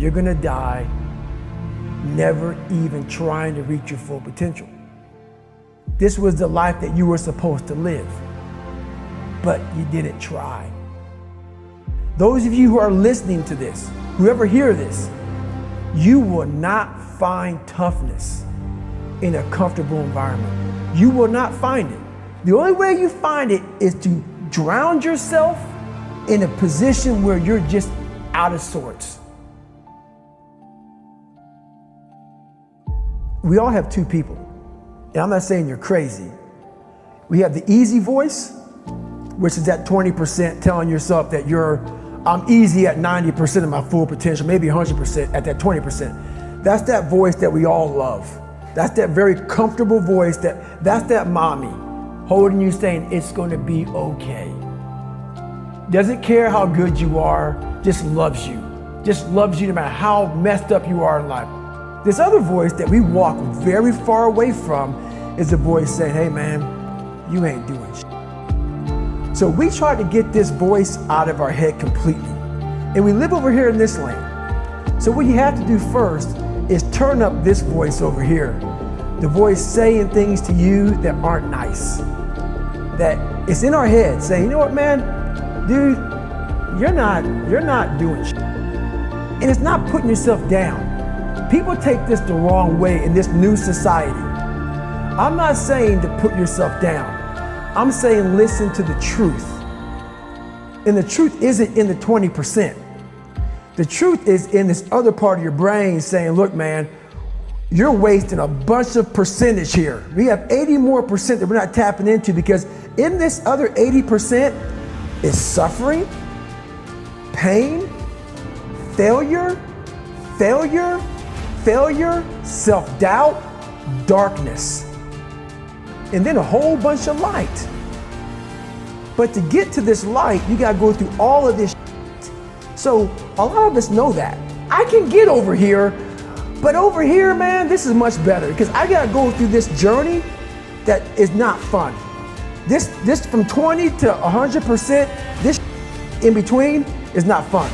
you're gonna die never even trying to reach your full potential. This was the life that you were supposed to live, but you didn't try. Those of you who are listening to this, whoever hear this, you will not find toughness in a comfortable environment. You will not find it. The only way you find it is to drown yourself in a position where you're just out of sorts. We all have two people, and I'm not saying you're crazy. We have the easy voice, which is that 20% telling yourself that I'm easy at 90% of my full potential, maybe 100% at that 20%. That's that voice that we all love. That's that very comfortable voice, that's that mommy holding you saying it's gonna be okay. Doesn't care how good you are, just loves you. Just loves you no matter how messed up you are in life. This other voice that we walk very far away from is a voice saying, hey man, you ain't doing shit. So we try to get this voice out of our head completely. And we live over here in this lane. So what you have to do first is turn up this voice over here. The voice saying things to you that aren't nice. That it's in our head saying, you know what man, dude, you're not doing shit. And it's not putting yourself down. People take this the wrong way in this new society. I'm not saying to put yourself down. I'm saying listen to the truth. And the truth isn't in the 20%. The truth is in this other part of your brain saying, look man, you're wasting a bunch of percentage here. We have 80 more percent that we're not tapping into, because in this other 80% is suffering, pain, failure, self-doubt, darkness, and then a whole bunch of light. But to get to this light, you gotta go through all of this shit. So a lot of us know that. I can get over here, but over here, man, this is much better, because I gotta go through this journey that is not fun. This from 20 to 100%, this in between is not fun.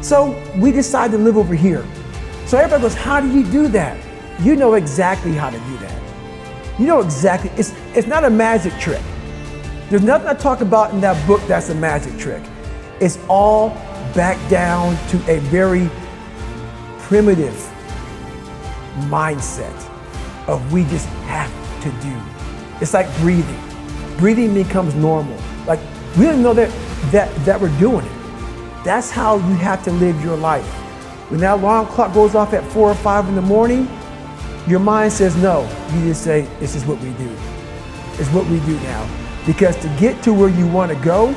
So we decide to live over here. So everybody goes, how do you do that? You know exactly how to do that. You know exactly, it's not a magic trick. There's nothing I talk about in that book that's a magic trick. It's all back down to a very primitive mindset of we just have to do. It's like breathing. Breathing becomes normal. Like we don't know that we're doing it. That's how you have to live your life. When that alarm clock goes off at 4 or 5 in the morning, your mind says no. You just say, this is what we do. It's what we do now. Because to get to where you want to go,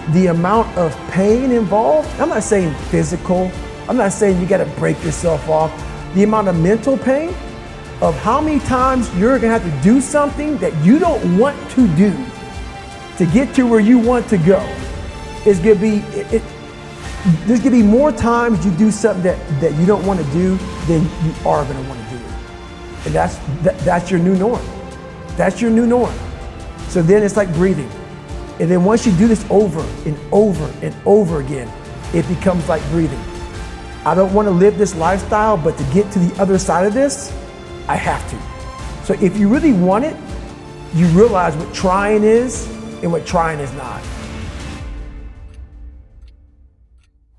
the amount of pain involved, I'm not saying physical, I'm not saying you got to break yourself off. The amount of mental pain of how many times you're going to have to do something that you don't want to do to get to where you want to go is going to be, there's going to be more times you do something that you don't want to do than you are going to want to do. And that's your new norm. That's your new norm. So then it's like breathing. And then once you do this over and over and over again, it becomes like breathing. I don't want to live this lifestyle, but to get to the other side of this, I have to. So if you really want it, you realize what trying is and what trying is not.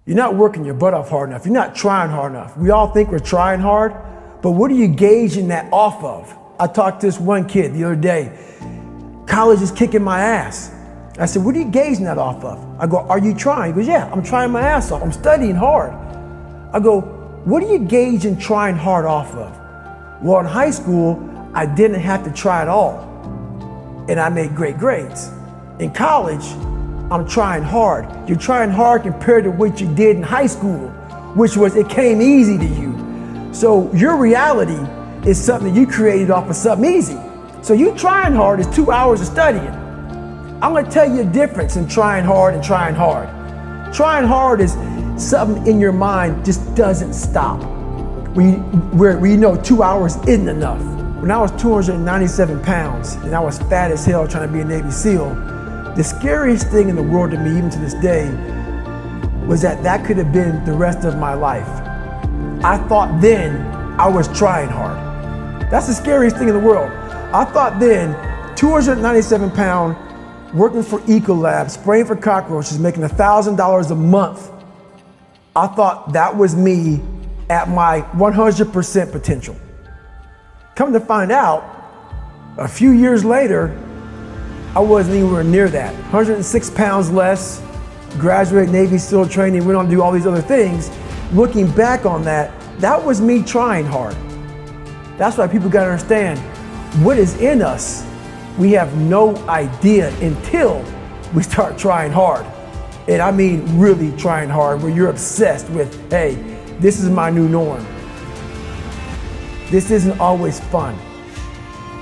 You're not working your butt off hard enough. You're not trying hard enough. We all think we're trying hard, but what are you gauging that off of? I talked to this one kid the other day. College is kicking my ass. I said, what are you gauging that off of? I go, are you trying? He goes, yeah, I'm trying my ass off. I'm studying hard. I go, what are you gauging trying hard off of? Well, in high school, I didn't have to try at all, and I made great grades. In college, I'm trying hard. You're trying hard compared to what you did in high school, which was it came easy to you. So your reality is something you created off of something easy. So you trying hard is 2 hours of studying. I'm gonna tell you a difference in trying hard and trying hard. Trying hard is something in your mind just doesn't stop. Where you know 2 hours isn't enough. When I was 297 pounds and I was fat as hell trying to be a Navy SEAL, the scariest thing in the world to me, even to this day, was that could have been the rest of my life. I thought then I was trying hard. That's the scariest thing in the world. I thought then 297 pound, working for Ecolab, spraying for cockroaches, making $1,000 a month. I thought that was me at my 100% potential. Come to find out, a few years later, I wasn't anywhere near that. 106 pounds less, graduated Navy SEAL training, went on to do all these other things. Looking back on that, that was me trying hard. That's why people gotta understand, what is in us, we have no idea until we start trying hard. And I mean really trying hard, where you're obsessed with, hey, this is my new norm. This isn't always fun.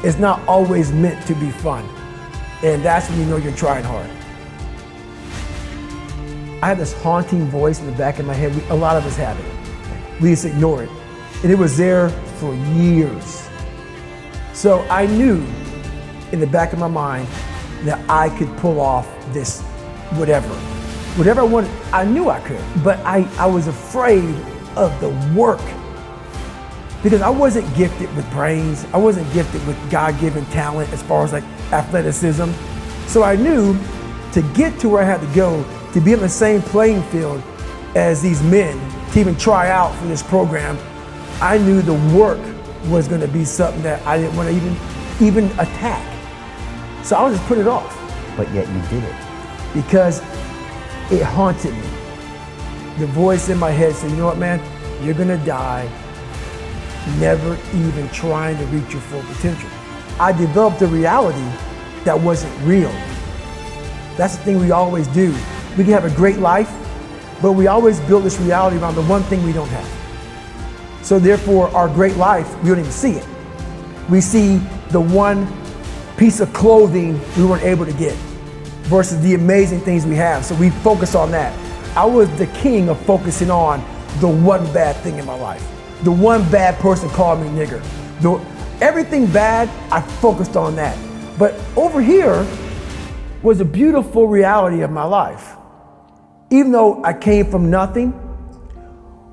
It's not always meant to be fun. And that's when you know you're trying hard. I had this haunting voice in the back of my head. A lot of us have it. We just ignore it. And it was there for years. So I knew in the back of my mind that I could pull off this whatever. Whatever I wanted, I knew I could. But I was afraid of the work, because I wasn't gifted with brains. I wasn't gifted with God-given talent as far as like athleticism. So I knew to get to where I had to go, to be on the same playing field as these men, to even try out for this program, I knew the work was gonna be something that I didn't want to even attack. So I would just put it off. But yet you did it. Because it haunted me. The voice in my head said, you know what, man, you're gonna die never even trying to reach your full potential. I developed a reality that wasn't real. That's the thing we always do. We can have a great life, but we always build this reality around the one thing we don't have. So therefore, our great life, we don't even see it. We see the one piece of clothing we weren't able to get versus the amazing things we have. So we focus on that. I was the king of focusing on the one bad thing in my life. The one bad person called me nigger. Everything bad, I focused on that. But over here was a beautiful reality of my life. Even though I came from nothing,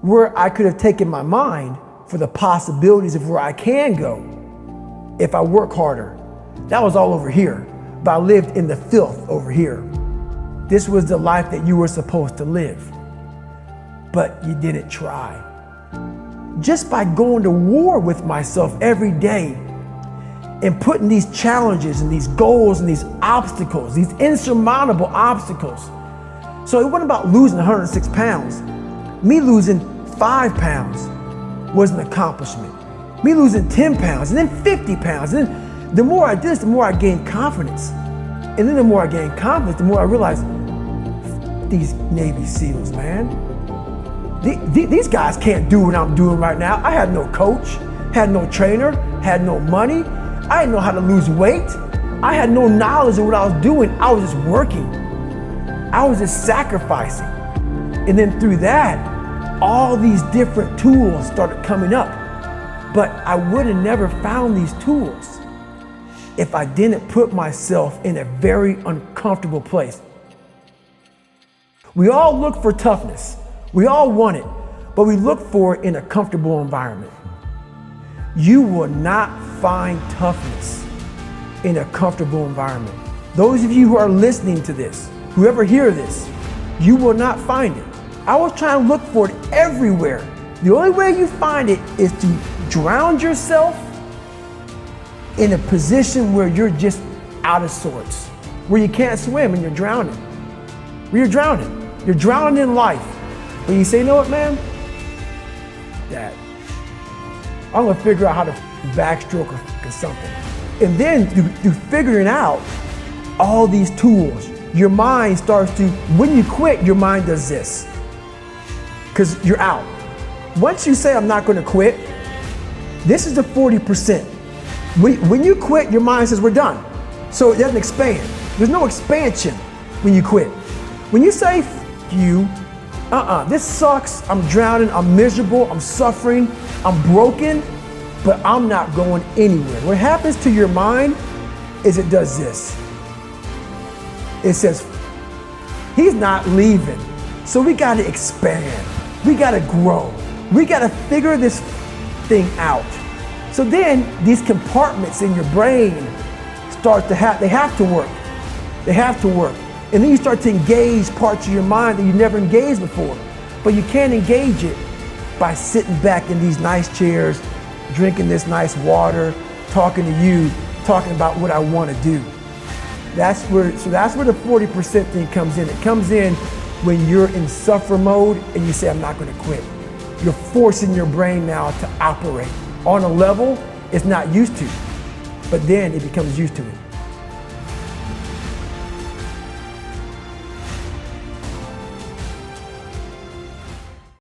where I could have taken my mind for the possibilities of where I can go if I work harder. That was all over here, but I lived in the filth over here. This was the life that you were supposed to live, but you didn't try. Just by going to war with myself every day and putting these challenges and these goals and these obstacles, these insurmountable obstacles. So it wasn't about losing 106 pounds. Me losing 5 pounds was an accomplishment. Me losing 10 pounds and then 50 pounds. And then the more I did this, the more I gained confidence. And then the more I gained confidence, the more I realized, these Navy SEALs, man. These guys can't do what I'm doing right now. I had no coach, had no trainer, had no money. I didn't know how to lose weight. I had no knowledge of what I was doing. I was just working. I was just sacrificing. And then through that, all these different tools started coming up. But I would have never found these tools if I didn't put myself in a very uncomfortable place. We all look for toughness. We all want it, but we look for it in a comfortable environment. You will not find toughness in a comfortable environment. Those of you who are listening to this, whoever hear this, you will not find it. I was trying to look for it everywhere. The only way you find it is to drown yourself in a position where you're just out of sorts, where you can't swim and you're drowning. Where you're drowning. You're drowning in life. But you say, you know what, man? Dad, I'm gonna figure out how to backstroke or something. And then through figuring out all these tools, your mind starts to, when you quit, your mind does this. Because you're out. Once you say, I'm not gonna quit, this is the 40%. When you quit, your mind says, we're done. So it doesn't expand. There's no expansion when you quit. When you say, you, this sucks, I'm drowning, I'm miserable, I'm suffering, I'm broken, but I'm not going anywhere. What happens to your mind is it does this. It says, he's not leaving, so we gotta expand, we gotta grow, We got to figure this thing out. So then these compartments in your brain start to they have to work. They have to work. And then you start to engage parts of your mind that you never engaged before. But you can't engage it by sitting back in these nice chairs, drinking this nice water, talking to you, talking about what I want to do. That's where the 40% thing comes in. It comes in when you're in suffer mode and you say, I'm not going to quit. You're forcing your brain now to operate on a level it's not used to, but then it becomes used to it.